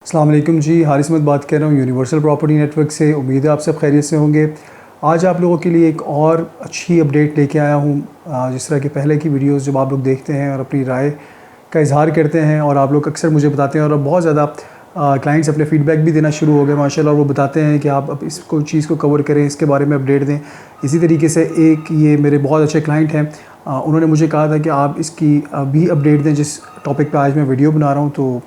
अस्सलाम वालेकुम जी, हारिस अहमद बात कर रहा हूँ यूनिवर्सल प्रॉपर्टी नेटवर्क से। उम्मीद है आप सब खैरियत से होंगे। आज आप लोगों के लिए एक और अच्छी अपडेट लेके आया हूँ। जिस तरह के पहले की वीडियोस जब आप लोग देखते हैं और अपनी राय का इजहार करते हैं और आप लोग अक्सर मुझे बताते हैं और अब बहुत ज़्यादा क्लाइंट्स अपने फ़ीडबैक भी देना शुरू हो गए माशाल्लाह, और वो बताते हैं कि आप अब इसको चीज़ को कवर करें, इसके बारे में अपडेट दें। इसी तरीके से एक ये मेरे बहुत अच्छे क्लाइंट हैं, उन्होंने मुझे कहा था कि आप इसकी भी अपडेट दें जिस टॉपिक पर आज मैं वीडियो बना रहा हूँ। तो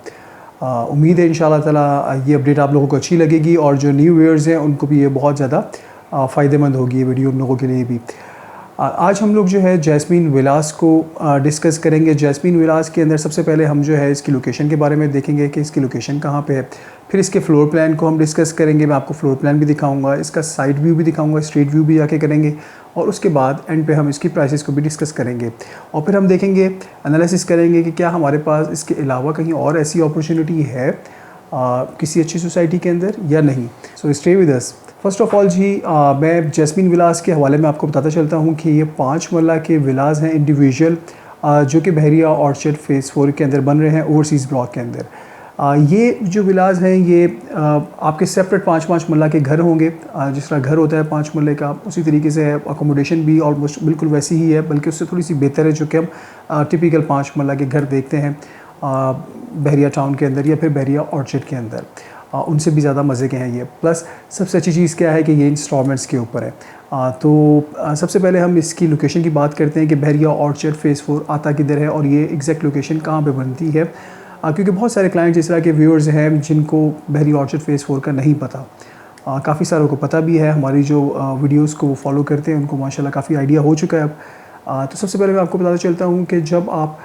उम्मीद है इंशाल्लाह ताला ये अपडेट आप लोगों को अच्छी लगेगी और जो न्यू व्यूअर्स हैं उनको भी ये बहुत ज़्यादा फ़ायदेमंद होगी ये वीडियो उन लोगों के लिए भी। आज हम लोग जो है जैस्मीन विलास को डिस्कस करेंगे। जैस्मीन विलास के अंदर सबसे पहले हम जो है इसकी लोकेशन के बारे में देखेंगे कि इसकी लोकेशन कहाँ पे है। फिर इसके फ्लोर प्लान को हम डिस्कस करेंगे, मैं आपको फ्लोर प्लान भी दिखाऊंगा, इसका साइड व्यू भी दिखाऊंगा, स्ट्रीट व्यू भी जाके करेंगे, और उसके बाद एंड पे हम इसकी प्राइसेस को भी डिस्कस करेंगे। और फिर हम देखेंगे, एनालिसिस करेंगे कि क्या हमारे पास इसके अलावा कहीं और ऐसी अपॉर्चुनिटी है किसी अच्छी सोसाइटी के अंदर या नहीं। So stay with us. First of all जी, मैं जैस्मीन विलास के हवाले में आपको बताता चलता हूँ कि ये 5 मरला के विलास हैं इंडिविजुअल, जो कि बहरिया ऑर्चर्ड फ़ेज़ 4 के अंदर बन रहे हैं ओवरसीज़ ब्लॉक के अंदर। ये जो विलास हैं ये आपके सेपरेट 5-5 मरला के घर होंगे। जिस तरह घर होता है 5 मरले का, उसी तरीके से अकोमोडेशन भी ऑलमोस्ट बिल्कुल वैसी ही है, बल्कि उससे थोड़ी सी बेहतर है, जो कि हम टिपिकल 5 मरला के घर देखते हैं बहरिया टाउन के अंदर या फिर बहरिया ऑर्चर्ड के अंदर। उनसे भी ज़्यादा मज़े के हैं ये। प्लस सबसे अच्छी चीज़ क्या है कि ये इंस्टॉलमेंट्स के ऊपर है। सबसे पहले हम इसकी लोकेशन की बात करते हैं कि बहरिया ऑर्चर्ड फ़ेज़ 4 आता किधर है और ये एग्जैक्ट लोकेशन कहाँ पे बनती है, क्योंकि बहुत सारे क्लाइंट्स इस तरह के व्यूअर्स हैं जिनको बहरिया ऑर्चर्ड फ़ेज़ 4 का नहीं पता। काफ़ी सारों को पता भी है, हमारी जो वीडियोज़ को वो फॉलो करते हैं उनको माशाल्लाह काफ़ी आइडिया हो चुका है अब। तो सबसे पहले मैं आपको बताता चलता हूँ कि जब आप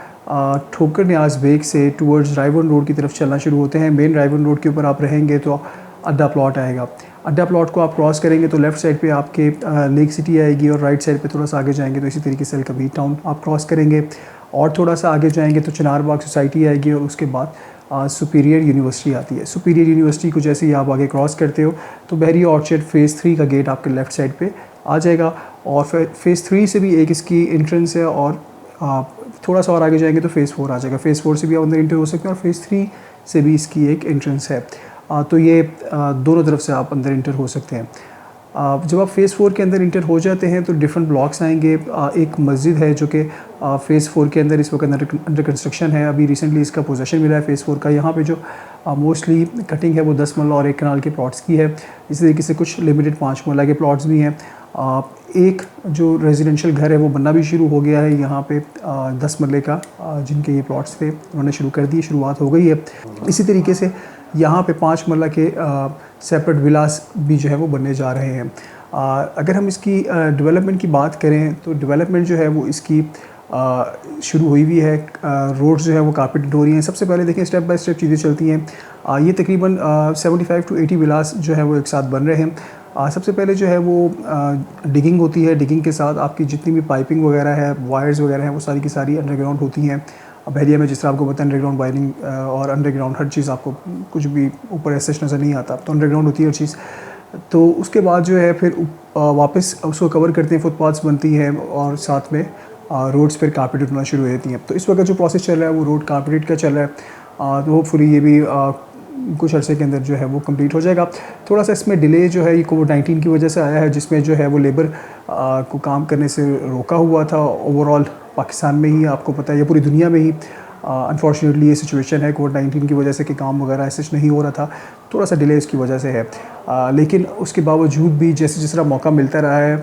ठोकर न्याज़ बेग से टूवर्ड्स रायवन रोड की तरफ चलना शुरू होते हैं, मेन रायवन रोड के ऊपर आप रहेंगे तो अड्डा प्लॉट आएगा। अड्डा प्लॉट को आप क्रॉस करेंगे तो लेफ़्ट साइड पे आपके लेक सिटी आएगी, और राइट साइड पे थोड़ा सा आगे जाएंगे तो इसी तरीके से कबीर टाउन आप क्रॉस करेंगे, और थोड़ा सा आगे जाएंगे तो चिनार बाग सोसाइटी आएगी, और उसके बाद सुपीरियर यूनिवर्सिटी आती है। सुपीरियर यूनिवर्सिटी को जैसे ही आप आगे क्रॉस करते हो तो बहरिया ऑर्चर्ड फ़ेज़ 3 का गेट आपके लेफ़्ट साइड पे आ जाएगा, और फ़ेज़ 3 से भी एक इसकी एंट्रेंस है, और थोड़ा सा और आगे जाएंगे तो फ़ेज़ 4 आ जाएगा। फ़ेज़ 4 से भी आप अंदर इंटर हो सकते हैं, और फ़ेज़ 3 से भी इसकी एक एंट्रेंस है। तो ये दोनों तरफ से आप अंदर इंटर हो सकते हैं। जब आप फ़ेज़ 4 के अंदर इंटर हो जाते हैं तो डिफरेंट ब्लॉक्स आएंगे। एक मस्जिद है जो कि फ़ेज़ 4 के अंदर इस वक्त अंडर कंस्ट्रक्शन है, अभी रिसेंटली इसका पोजेसन मिला है फ़ेज़ 4 का। यहाँ पे जो मोस्टली कटिंग है वो 10 मरला और 1 कनाल के प्लॉट्स की है। इसी तरीके से कुछ लिमिटेड 5 मरला के प्लॉट्स भी हैं। एक जो रेजिडेंशियल घर है वो बनना भी शुरू हो गया है यहाँ पे 10 मरले का, जिनके ये प्लॉट्स थे उन्होंने शुरू कर दिए, शुरुआत हो गई है। इसी तरीके से यहाँ पे 5 मरला के सेपरेट विलास भी जो है वो बनने जा रहे हैं। अगर हम इसकी डेवलपमेंट की बात करें तो डेवलपमेंट जो है वो इसकी शुरू हुई हुई है। रोड्स जो है वो कारपेटेड हो रही हैं। सबसे पहले देखिए स्टेप बाय स्टेप चीज़ें चलती हैं। ये तकरीबन 75 to 80 विलास जो है वो एक साथ बन रहे हैं। सबसे पहले जो है वो डिगिंग होती है। डिगिंग के साथ आपकी जितनी भी पाइपिंग वगैरह है, वायर्स वगैरह हैं, वो सारी की सारी अंडरग्राउंड होती हैं। बहरिया में जिस तरह आपको पता है अंडरग्राउंड वायरिंग और अंडरग्राउंड हर चीज़, आपको कुछ भी ऊपर ऐसे नज़र नहीं आता, तो अंडरग्राउंड होती है हर चीज़। तो उसके बाद जो है फिर वापस उसको कवर करते हैं, फुटपाथ्स बनती हैं, और साथ में रोड्स पर कारपेटेड होना शुरू हो जाती हैं। तो इस वक्त जो प्रोसेस चल रहा है वो रोड कारपेटेड का चल रहा है। तो होपफुली ये भी कुछ अर्से के अंदर जो है वो कंप्लीट हो जाएगा। थोड़ा सा इसमें डिले जो है ये कोविड-19 की वजह से आया है, जिसमें जो है वो लेबर को काम करने से रोका हुआ था। ओवरऑल पाकिस्तान में ही, आपको पता है, या पूरी दुनिया में ही अनफॉर्चुनेटली ये सिचुएशन है कोविड-19 की वजह से कि काम वगैरह ऐसे नहीं हो रहा था। थोड़ा सा डिले इसकी वजह से है, लेकिन उसके बावजूद भी जैसे जिस तरह मौका मिलता रहा है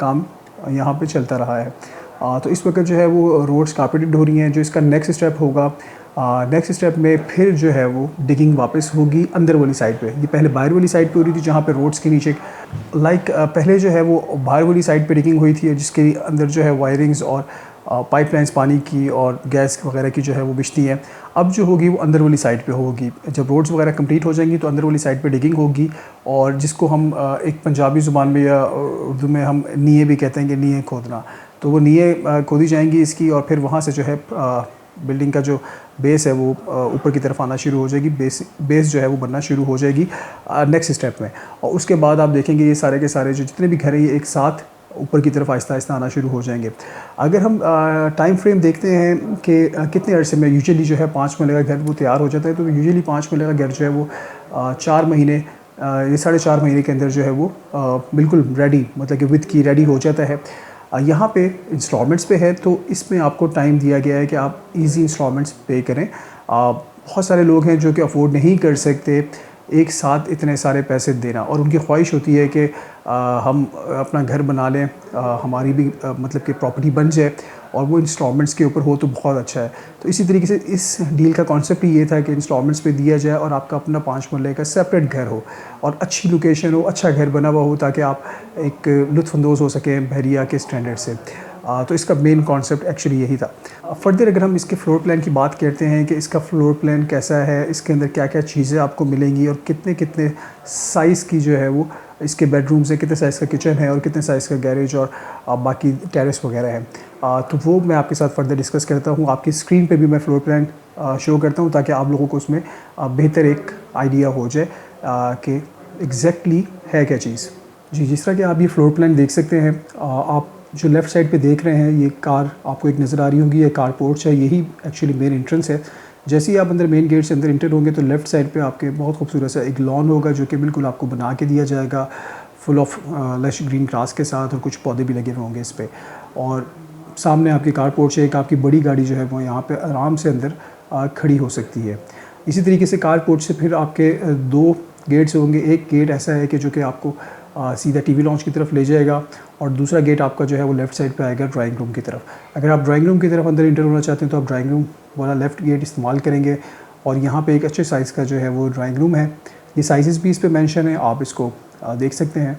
काम यहाँ पे चलता रहा है। तो इस वक्त जो है वो रोड्स कारपेटेड हो रही हैं। जो इसका नेक्स्ट स्टेप होगा, नेक्स्ट स्टेप में फिर जो है वो डिगिंग वापस होगी अंदर वाली साइड पे। ये पहले बाहर वाली साइड पे हो रही थी, जहाँ पे रोड्स के नीचे पहले जो है वो बाहर वाली साइड पे डिगिंग हुई थी, जिसके अंदर जो है वायरिंग्स और पाइपलाइंस पानी की और गैस वगैरह की जो है वो बिछती हैं। अब जो होगी वो अंदर वाली साइड पे होगी। जब रोड्स वगैरह कंप्लीट हो जाएंगी तो अंदर वाली साइड पे डिगिंग होगी, और जिसको हम एक पंजाबी ज़ुबान में या उर्दू में हम नीये भी कहते हैं कि नीये खोदना। तो वो नीये खोदी जाएंगी इसकी, और फिर वहाँ से जो है बिल्डिंग का जो बेस है वो ऊपर की तरफ आना शुरू हो जाएगी। बेस जो है वो बनना शुरू हो जाएगी नेक्स्ट स्टेप में। और उसके बाद आप देखेंगे ये सारे के सारे जो जितने भी घर हैं ये एक साथ ऊपर की तरफ आहिस्ता आहिस्ता आना शुरू हो जाएंगे। अगर हम टाइम फ्रेम देखते हैं कि कितने अरसे में यूजुअली जो है 5 मरले का घर वो तैयार हो जाता है, तो यूजुअली 5 मरले का घर जो है वो 4 महीने ये 4.5 महीने के अंदर जो है वो बिल्कुल रेडी, मतलब कि विद की रेडी हो जाता है। यहाँ पे इंस्टॉलमेंट्स पे है, तो इसमें आपको टाइम दिया गया है कि आप इजी इंस्टॉलमेंट्स पे करें। बहुत सारे लोग हैं जो कि अफोर्ड नहीं कर सकते एक साथ इतने सारे पैसे देना, और उनकी ख्वाहिश होती है कि हम अपना घर बना लें, हमारी भी मतलब कि प्रॉपर्टी बन जाए और वो इंस्टॉलमेंट्स के ऊपर हो तो बहुत अच्छा है। तो इसी तरीके से इस डील का कॉन्सेप्ट ही ये था कि इंस्टॉलमेंट्स पे दिया जाए और आपका अपना 5 मरले का सेपरेट घर हो और अच्छी लोकेशन हो, अच्छा घर बना हुआ हो, ताकि आप एक लुत्फ़अंदोज़ हो सकें बहरिया के स्टैंडर्ड से। तो इसका मेन कॉन्सेप्ट एक्चुअली यही था। फर्दर अगर हम इसके फ्लोर प्लान की बात करते हैं कि इसका फ्लोर प्लान कैसा है, इसके अंदर क्या क्या चीज़ें आपको मिलेंगी और कितने कितने साइज़ की जो है वो इसके बेडरूम्स है, कितने साइज़ का किचन है और कितने साइज़ का गैरेज और बाकी टेरेस वगैरह है, तो वो मैं आपके साथ फर्दर डिस्कस करता हूँ। आपकी स्क्रीन पे भी मैं फ्लोर प्लान शो करता हूँ ताकि आप लोगों को उसमें बेहतर एक आइडिया हो जाए कि एग्जैक्टली है क्या चीज़। जी, जिस तरह कि आप ये फ्लोर प्लान देख सकते हैं, आप जो लेफ़्ट साइड पे देख रहे हैं ये कार आपको एक नज़र आ रही होगी, ये कार पोर्च है, यही एक्चुअली मेन एंट्रेंस है। जैसे ही आप अंदर मेन गेट से अंदर इंटर होंगे तो लेफ़्ट साइड पे आपके बहुत खूबसूरत सा एक लॉन होगा जो कि बिल्कुल आपको बना के दिया जाएगा, full of lush green grass के साथ, और कुछ पौधे भी लगे हुए होंगे इस पर। और सामने आपकी कार पोर्च है, एक आपकी बड़ी गाड़ी जो है वो यहाँ पर आराम से अंदर खड़ी हो सकती है। इसी तरीके से कार पोर्च से फिर आपके 2 गेट्स होंगे। एक गेट ऐसा है कि जो कि आपको सीधा टीवी लॉन्च की तरफ ले जाएगा, और दूसरा गेट आपका जो है वो लेफ़्ट साइड पे आएगा ड्राइंग रूम की तरफ। अगर आप ड्राइंग रूम की तरफ अंदर इंटर होना चाहते हैं तो आप ड्राइंग रूम वाला लेफ़्ट गेट इस्तेमाल करेंगे, और यहाँ पे एक अच्छे साइज़ का जो है वो ड्राइंग रूम है। ये साइज़ भी इस पर मेंशन है, आप इसको देख सकते हैं।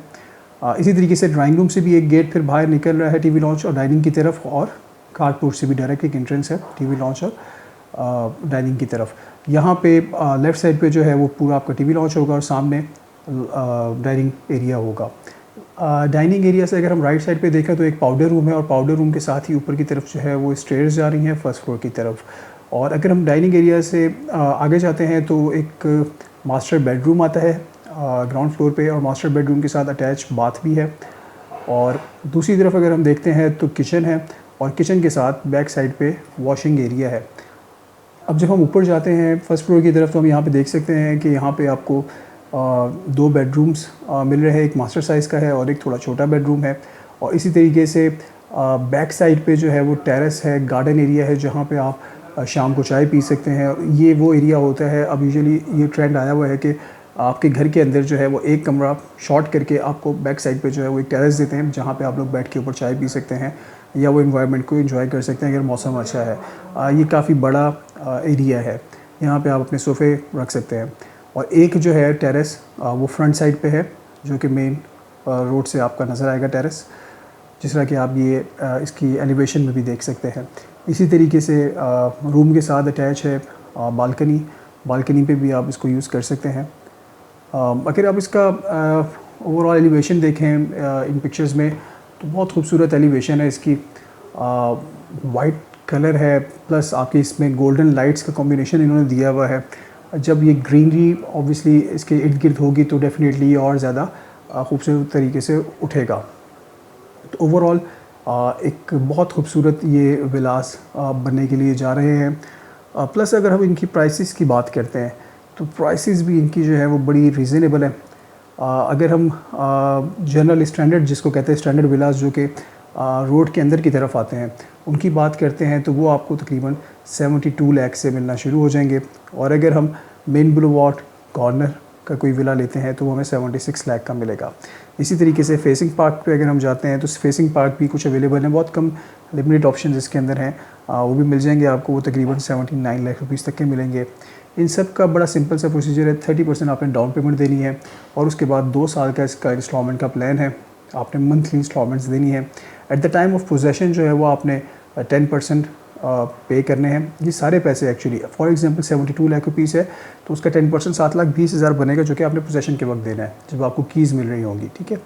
इसी तरीके से ड्राइंग रूम से भी एक गेट फिर बाहर निकल रहा है टीवी लॉन्च और डाइनिंग की तरफ, और कारपोर्ट से भी डायरेक्ट एक एंट्रेंस है टीवी लॉन्च और डाइनिंग की तरफ। यहाँ पे लेफ़्ट साइड पे जो है वो पूरा आपका टीवी लॉन्च होगा और सामने डाइनिंग एरिया होगा। डाइनिंग एरिया से अगर हम राइट साइड पे देखें तो एक पाउडर रूम है, और पाउडर रूम के साथ ही ऊपर की तरफ जो है वो स्टेयर्स जा रही हैं फर्स्ट फ्लोर की तरफ। और अगर हम डाइनिंग एरिया से आगे जाते हैं तो एक मास्टर बेडरूम आता है ग्राउंड फ्लोर पे, और मास्टर बेडरूम के साथ अटैच बाथ भी है। और दूसरी तरफ अगर हम देखते हैं तो किचन है, और किचन के साथ बैक साइड पे वॉशिंग एरिया है। अब जब हम ऊपर जाते हैं फर्स्ट फ्लोर की तरफ तो हम यहाँ पे देख सकते हैं कि यहाँ पे आपको 2 बेडरूम्स मिल रहे हैं, एक मास्टर साइज़ का है और एक थोड़ा छोटा बेडरूम है। और इसी तरीके से बैक साइड पे जो है वो टेरेस है, गार्डन एरिया है, जहाँ पे आप शाम को चाय पी सकते हैं। ये वो एरिया होता है, अब यूजुअली ये ट्रेंड आया हुआ है कि आपके घर के अंदर जो है वो एक कमरा शॉर्ट करके आपको बैक साइड पे जो है वो एक टेरेस देते हैं, जहाँ पे आप लोग बैठ के ऊपर चाय पी सकते हैं या वो इन्वायरमेंट को एंजॉय कर सकते हैं अगर मौसम अच्छा है। ये काफ़ी बड़ा एरिया है, यहाँ पे आप अपने सोफ़े रख सकते हैं। और एक जो है टेरेस वो फ्रंट साइड पे है, जो कि मेन रोड से आपका नज़र आएगा टेरेस, जिस तरह कि आप ये इसकी एलिवेशन में भी देख सकते हैं। इसी तरीके से रूम के साथ अटैच है बालकनी पे भी आप इसको यूज़ कर सकते हैं। अगर आप इसका ओवरऑल एलिवेशन देखें इन पिक्चर्स में तो बहुत खूबसूरत एलिवेशन है इसकी। वाइट कलर है, प्लस आपकी इसमें गोल्डन लाइट्स का कॉम्बिनेशन इन्होंने दिया हुआ है। जब ये ग्रीनरी ऑब्वियसली इसके इर्द गिर्द होगी तो डेफिनेटली ये और ज़्यादा खूबसूरत तरीके से उठेगा। तो ओवरऑल एक बहुत खूबसूरत ये विलास बनने के लिए जा रहे हैं। प्लस अगर हम इनकी प्राइसेस की बात करते हैं तो प्राइसेस भी इनकी जो है वो बड़ी रीज़नेबल है। अगर हम जनरल स्टैंडर्ड जिसको कहते हैं स्टैंडर्ड विलास जो कि रोड के अंदर की तरफ आते हैं उनकी बात करते हैं तो वो आपको तकरीबन 72 लाख से मिलना शुरू हो जाएंगे। और अगर हम मेन बुलेवार्ड कॉर्नर का कोई विला लेते हैं तो वो हमें 76 लाख का मिलेगा। इसी तरीके से फेसिंग पार्क पे अगर हम जाते हैं तो फेसिंग पार्क भी कुछ अवेलेबल हैं, बहुत कम लिमिटेड ऑप्शन इसके अंदर हैं, वो भी मिल जाएंगे आपको, वो तकरीबन 79 लाख रुपीज़ तक के मिलेंगे। इन सब का बड़ा सिंपल सा प्रोसीजर है, 30% आपने डाउन पेमेंट देनी है और उसके बाद 2 साल का इसका इंस्टॉलमेंट का प्लान है, आपने मंथली इंस्टॉलमेंट्स देनी है। At the time of possession जो है वो आपने 10% पे करने हैं। ये सारे पैसे actually for example 72 lakh rupees है तो उसका 10% 7,20,000 बनेगा जो कि आपने पोजेसन के वक्त देना है जब आपको कीज़ मिल रही होंगी, ठीक है।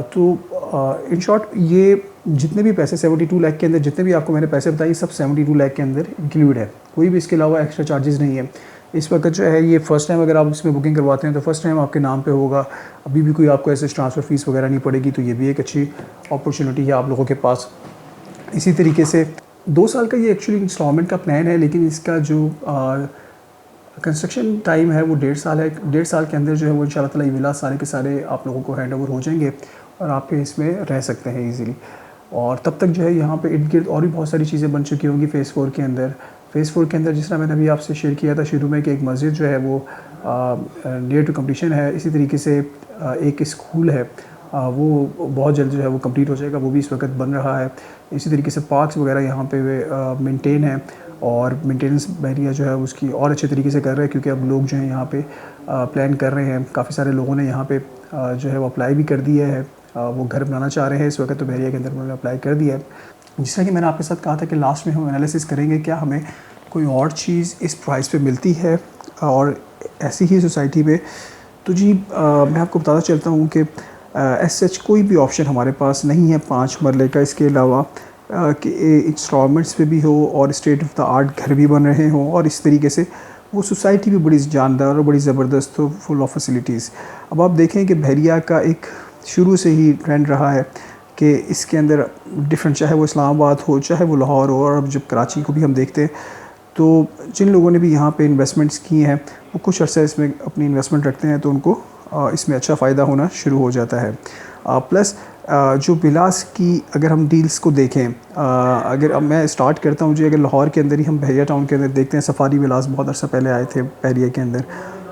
तो इन शॉर्ट ये जितने भी पैसे 72 लाख के अंदर जितने भी आपको मैंने पैसे बताए सब 72 लाख के अंदर इंक्लूड है, कोई भी इसके अलावा एक्स्ट्रा चार्जेस नहीं है। इस वक्त जो है ये फ़र्स्ट टाइम अगर आप इसमें बुकिंग करवाते हैं तो फ़र्स्ट टाइम आपके नाम पे होगा, अभी भी कोई आपको ऐसे ट्रांसफ़र फ़ीस वगैरह नहीं पड़ेगी, तो ये भी एक अच्छी अपॉर्चुनिटी है आप लोगों के पास। इसी तरीके से 2 साल का ये एक्चुअली इंस्टॉलमेंट का प्लान है, लेकिन इसका जो कंस्ट्रक्शन टाइम है वो 1.5 साल है। 1.5 साल के अंदर जो है वो इंशाल्लाह ताला ये विला सारे के सारे आप लोगों को हैंड ओवर हो जाएंगे और आप इसमें रह सकते हैं ईज़िली। और तब तक जो है यहाँ पे इर्द गिर्द और भी बहुत सारी चीज़ें बन चुकी होंगी फ़ेज़ 4 के अंदर। फ़ेज़ 4 के अंदर जिस तरह मैंने अभी आपसे शेयर किया था शुरू में कि एक मस्जिद जो है वो नियर टू कंप्लीशन है। इसी तरीके से एक स्कूल है, वो बहुत जल्द जो है वो कंप्लीट हो जाएगा, वो भी इस वक्त बन रहा है। इसी तरीके से पार्क्स वगैरह यहाँ पे मेंटेन है और मेंटेनेंस बहरिया जो है उसकी और अच्छे तरीके से कर रहे हैं, क्योंकि अब लोग जो हैं यहाँ पे प्लान कर रहे हैं। काफ़ी सारे लोगों ने यहाँ पे जो है वो अप्लाई भी कर दिया है, वो घर बनाना चाह रहे हैं इस वक्त, तो बहरिया के अंदर उन्होंने अप्लाई कर दिया है। जिस तरह कि मैंने आपके साथ कहा था कि लास्ट में हम एनालिसिस करेंगे क्या हमें कोई और चीज़ इस प्राइस पे मिलती है और ऐसी ही सोसाइटी में। तो जी मैं आपको बताता चलता हूँ कि एज सच कोई भी ऑप्शन हमारे पास नहीं है 5 मरले का, इसके अलावा कि इंस्टॉलमेंट्स पे भी हो और स्टेट ऑफ द आर्ट घर भी बन रहे हों और इस तरीके से वो सोसाइटी भी बड़ी जानदार और बड़ी ज़बरदस्त हो, फुल ऑफ फैसिलिटीज़। अब आप देखें कि बहरिया का एक शुरू से ही ट्रेंड रहा है कि इसके अंदर डिफरेंट, चाहे वो इस्लामाबाद हो चाहे वो लाहौर हो, और अब जब कराची को भी हम देखते हैं तो जिन लोगों ने भी यहाँ पे इन्वेस्टमेंट्स की हैं वो कुछ अर्सा इसमें अपनी इन्वेस्टमेंट रखते हैं तो उनको इसमें अच्छा फ़ायदा होना शुरू हो जाता है। प्लस जो विलास की अगर हम डील्स को देखें, अगर अब मैं स्टार्ट करता हूँ जी, अगर लाहौर के अंदर ही हम बहरिया टाउन के अंदर देखते हैं, सफारी विलास बहुत अर्सा पहले आए थे बहरिया के अंदर,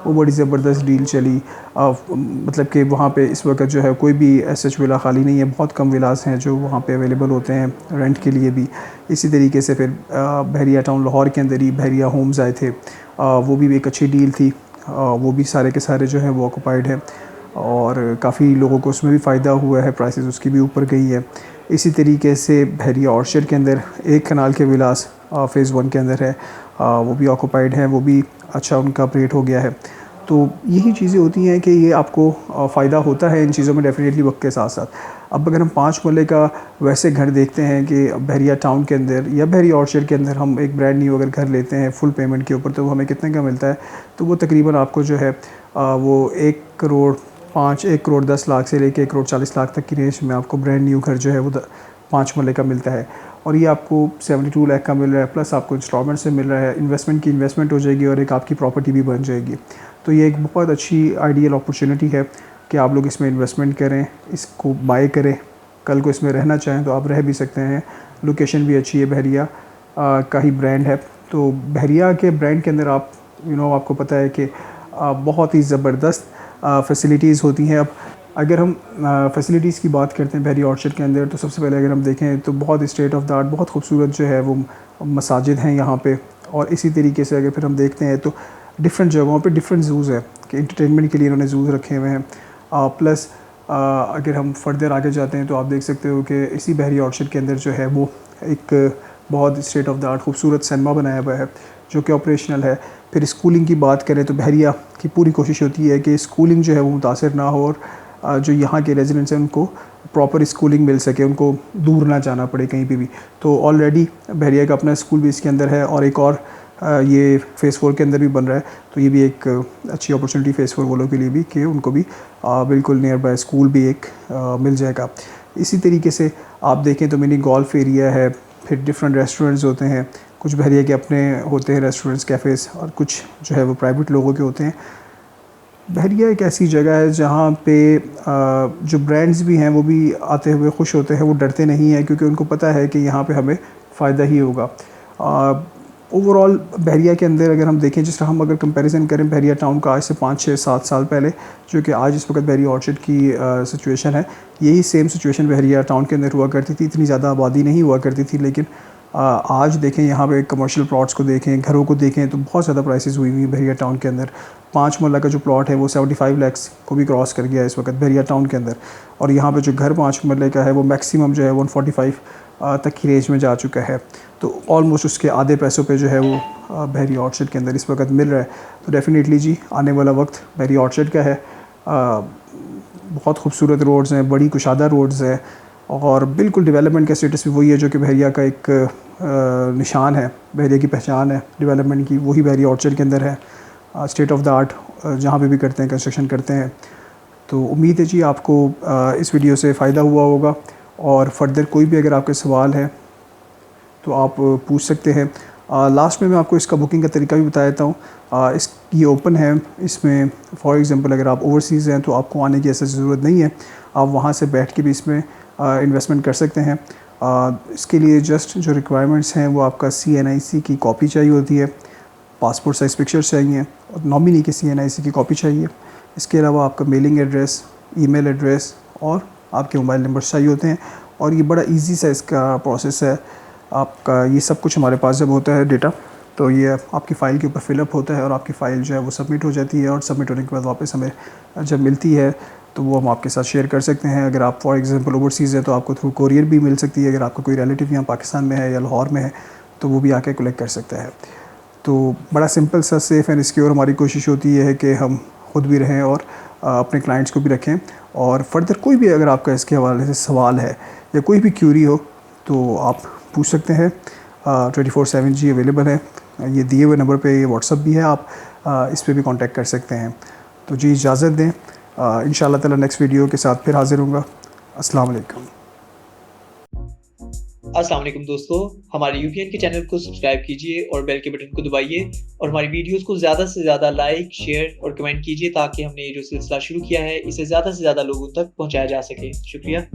वो बड़ी ज़बरदस्त डील चली। मतलब कि वहाँ पे इस वक्त जो है कोई भी एसएच विला खाली नहीं है, बहुत कम विलास हैं जो वहाँ पे अवेलेबल होते हैं रेंट के लिए भी। इसी तरीके से फिर बहरिया टाउन लाहौर के अंदर ही बहरिया होम्स आए थे, वो भी एक अच्छी डील थी, वो भी सारे के सारे जो हैं वो ऑक्यूपाइड हैं और काफ़ी लोगों को उसमें भी फ़ायदा हुआ है, प्राइसेस उसकी भी ऊपर गई है। इसी तरीके से बहरिया ऑर्चर्ड के अंदर एक कनाल के विलास फ़ेज़ 1 के अंदर है, वो भी ऑक्यूपाइड है, वो भी अच्छा उनका अपग्रेड हो गया है। तो यही चीज़ें होती हैं कि ये आपको फ़ायदा होता है इन चीज़ों में डेफ़िनेटली वक्त के साथ साथ। अब अगर हम 5 मरले का वैसे घर देखते हैं कि बहरिया टाउन के अंदर या बहरिया ऑर्चर्ड के अंदर हम एक ब्रांड न्यू अगर घर लेते हैं फुल पेमेंट के ऊपर, तो वो हमें कितने का मिलता है? तो वो तकरीबन आपको जो है वो 1 करोड़ 5, 1 करोड़ 10 लाख से लेके 1 करोड़ 40 लाख तक की रेंज में आपको ब्रांड न्यू घर जो है वो 5 मरले का मिलता है। और ये आपको 72 लाख का मिल रहा है, प्लस आपको इंस्टॉलमेंट से मिल रहा है। इन्वेस्टमेंट की इन्वेस्टमेंट हो जाएगी और एक आपकी प्रॉपर्टी भी बन जाएगी। तो ये एक बहुत अच्छी आइडियल अपॉर्चुनिटी है कि आप लोग इसमें इन्वेस्टमेंट करें, इसको बाय करें, कल को इसमें रहना चाहें तो आप रह भी सकते हैं। लोकेशन भी अच्छी है, बहरिया का ही ब्रांड है, तो बहरिया के ब्रांड के अंदर आप आपको पता है कि बहुत ही ज़बरदस्त फैसिलिटीज़ होती हैं। अब अगर हम फैसिलिटीज़ की बात करते हैं बहरिया ऑर्चर्ड के अंदर, तो सबसे पहले अगर हम देखें तो बहुत स्टेट ऑफ द आर्ट, बहुत खूबसूरत जो है वो मसाजिद हैं यहाँ पे। और इसी तरीके से अगर फिर हम देखते हैं तो डिफरेंट जगहों पे डिफरेंट ज़ूज़ हैं कि इंटरटेनमेंट के लिए इन्होंने ज़ूज़ रखे हुए हैं। प्लस अगर हम फर्दर आगे जाते हैं तो आप देख सकते हो कि इसी बहरिया ऑर्चर्ड के अंदर जो है वो एक बहुत स्टेट ऑफ द आर्ट खूबसूरत सिनेमा बनाया हुआ है जो कि ऑपरेशनल है। फिर स्कूलिंग की बात करें तो बहरिया की पूरी कोशिश होती है कि स्कूलिंग जो है वो मुतासर ना हो और जो यहाँ के रेजिडेंट्स हैं उनको प्रॉपर स्कूलिंग मिल सके, उनको दूर ना जाना पड़े कहीं पे भी। तो ऑलरेडी बहरिया का अपना स्कूल भी इसके अंदर है और एक और ये फ़ेज़ 4 के अंदर भी बन रहा है, तो ये भी एक अच्छी अपॉर्चुनिटी फ़ेज़ 4 वालों के लिए भी कि उनको भी बिल्कुल नियर बाय स्कूल भी एक मिल जाएगा। इसी तरीके से आप देखें तो मिनी गोल्फ एरिया है, फिर डिफरेंट रेस्टोरेंट्स होते हैं, कुछ बहरिया के अपने होते हैं रेस्टोरेंट्स कैफ़ेज़ और कुछ जो है वो प्राइवेट लोगों के होते हैं। बहरिया एक ऐसी जगह है जहाँ पे जो ब्रांड्स भी हैं वो भी आते हुए खुश होते हैं, वो डरते नहीं हैं क्योंकि उनको पता है कि यहाँ पे हमें फ़ायदा ही होगा। ओवरऑल बहरिया के अंदर अगर हम देखें, जिस तरह हम अगर कंपैरिजन करें बहरिया टाउन का आज से 5, 6, 7 साल पहले, जो कि आज इस वक्त बहरिया ऑर्चर्ड की सिचुएशन है, यही सेम सिचुएशन बहरिया टाउन के अंदर हुआ करती थी। इतनी ज़्यादा आबादी नहीं हुआ करती थी, लेकिन आज देखें यहाँ पे कमर्शियल प्लॉट्स को देखें, घरों को देखें तो बहुत ज़्यादा प्राइसेस हुई हुई बहरिया टाउन के अंदर। 5 मरला का जो प्लॉट है वो 75 लाख को भी क्रॉस कर गया है इस वक्त बहरिया टाउन के अंदर। और यहाँ पे जो घर 5 मरले का है वो मैक्सिमम जो है 145 तक की रेंज में जा चुका है। तो ऑलमोस्ट उसके आधे पैसों पे जो है वो बहरिया ऑर्चर्ड के अंदर इस वक्त मिल रहा है। तो डेफ़िनेटली जी आने वाला वक्त बहरिया ऑर्चर्ड का है। बहुत खूबसूरत रोड्स हैं, बड़ी कुशादा रोड्स हैं और बिल्कुल डेवलपमेंट का स्टेटस भी वही है जो कि बहरिया का एक निशान है, बहरिया की पहचान है डेवलपमेंट की, वही बहरिया ऑर्चर्ड के अंदर है। स्टेट ऑफ द आर्ट जहाँ पे भी करते हैं, कंस्ट्रक्शन करते हैं। तो उम्मीद है जी आपको इस वीडियो से फ़ायदा हुआ होगा, और फर्दर कोई भी अगर आपके सवाल है तो आप पूछ सकते हैं। लास्ट में मैं आपको इसका बुकिंग का तरीका भी बता देता हूँ। ये ओपन है, इसमें फॉर एग्ज़ाम्पल अगर आप ओवरसीज़ हैं तो आपको आने की ऐसी ज़रूरत नहीं है, आप वहाँ से बैठ के भी इसमें इन्वेस्टमेंट कर सकते हैं। इसके लिए जस्ट जो रिक्वायरमेंट्स हैं वो आपका CNIC की कॉपी चाहिए होती है, पासपोर्ट साइज़ पिक्चर्स चाहिए, और नॉमिनी की CNIC की कॉपी चाहिए। इसके अलावा आपका मेलिंग एड्रेस, ईमेल एड्रेस और आपके मोबाइल नंबर्स चाहिए होते हैं। और ये बड़ा इजी सा इसका प्रोसेस है। आपका ये सब कुछ हमारे पास जब होता है डेटा, तो ये आपकी फ़ाइल के ऊपर फिलअप होता है और आपकी फ़ाइल जो है वो सबमिट हो जाती है, और सबमिट होने के बाद वापस हमें जब मिलती है तो वो हम आपके साथ शेयर कर सकते हैं। अगर आप फॉर एग्ज़ाम्पल ओवरसीज़ है तो आपको थ्रू कोरियर भी मिल सकती है। अगर आपका कोई रिलेटिव यहाँ पाकिस्तान में है या लाहौर में है तो वो भी आके कलेक्ट कर सकता है। तो बड़ा सिंपल सा, सेफ़ एंड सिक्योर हमारी कोशिश होती है कि हम खुद भी रहें और अपने क्लाइंट्स को भी रखें। और फर्दर कोई भी अगर आपका इसके हवाले से सवाल है या कोई भी क्यूरी हो तो आप पूछ सकते हैं। 24/7 जी अवेलेबल है। ये दिए हुए नंबर पे ये व्हाट्सअप भी है, आप इस पे भी कांटेक्ट कर सकते हैं। तो जी इजाज़त दें, इंशाअल्लाह ताला नेक्स्ट वीडियो के साथ फिर हाज़िर होऊंगा। अस्सलाम वालेकुम। अस्सलाम वालेकुम दोस्तों, हमारे यूपीएन के चैनल को सब्सक्राइब कीजिए और बेल के बटन को दबाइए, और हमारी वीडियोस को ज़्यादा से ज़्यादा लाइक, शेयर और कमेंट कीजिए ताकि हमने ये जो सिलसिला शुरू किया है इसे ज़्यादा से ज़्यादा लोगों तक पहुंचाया जा सके। शुक्रिया।